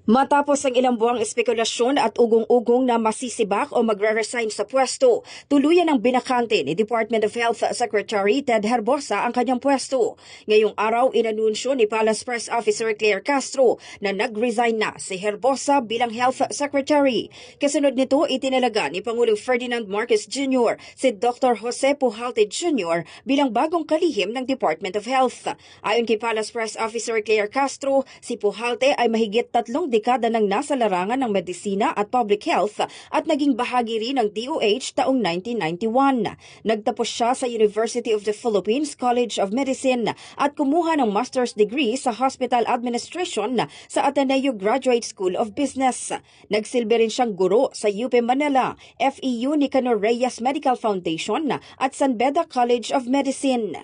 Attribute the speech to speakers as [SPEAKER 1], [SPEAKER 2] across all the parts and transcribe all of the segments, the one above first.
[SPEAKER 1] Matapos ang ilang buwang espekulasyon at ugong-ugong na masisibak o magre-resign sa pwesto, tuluyan ang binakante ni Department of Health Secretary Ted Herbosa ang kanyang pwesto. Ngayong araw, inanunsyo ni Palace Press Officer Claire Castro na nag-resign na si Herbosa bilang Health Secretary. Kasunod nito, itinalaga ni Pangulong Ferdinand Marcos Jr. si Dr. Jose Pujalte Jr. bilang bagong kalihim ng Department of Health. Ayon kay Palace Press Officer Claire Castro, si Pujalte ay mahigit 3 dekada nang nasa larangan ng medisina at public health at naging bahagi rin ng DOH taong 1991. Nagtapos siya sa University of the Philippines College of Medicine at kumuha ng master's degree sa Hospital Administration sa Ateneo Graduate School of Business. Nagsilbi rin siyang guro sa UP Manila, FEU Nicanor Reyes Medical Foundation at San Beda College of Medicine.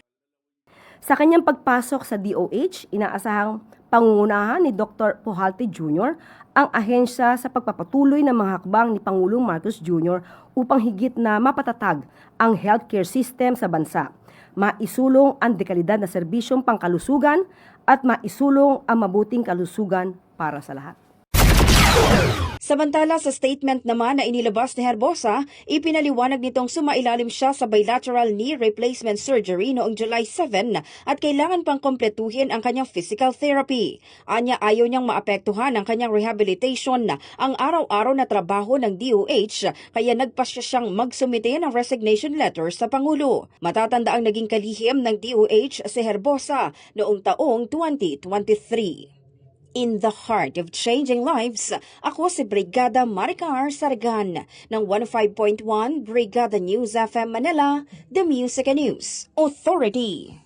[SPEAKER 2] Sa kanyang pagpasok sa DOH, inaasahang pangungunahan ni Dr. Pujalte Jr. ang ahensya sa pagpapatuloy ng mga hakbang ni Pangulong Marcos Jr. upang higit na mapatatag ang healthcare system sa bansa, maisulong ang dekalidad na serbisyong pangkalusugan at maisulong ang mabuting kalusugan para sa lahat.
[SPEAKER 1] Samantala sa statement naman na inilabas ni Herbosa, ipinaliwanag nitong sumailalim siya sa bilateral knee replacement surgery noong July 7 at kailangan pang kompletuhin ang kanyang physical therapy. Anya ayaw niyang maapektuhan ang kanyang rehabilitation ang araw-araw na trabaho ng DOH kaya nagpasya siyang magsumite ng resignation letter sa Pangulo. Matatanda ang naging kalihim ng DOH si Herbosa noong taong 2023. In the heart of changing lives, ako si Brigada Maricar Sargan ng 105.1 Brigada News FM Manila, The Music and News Authority.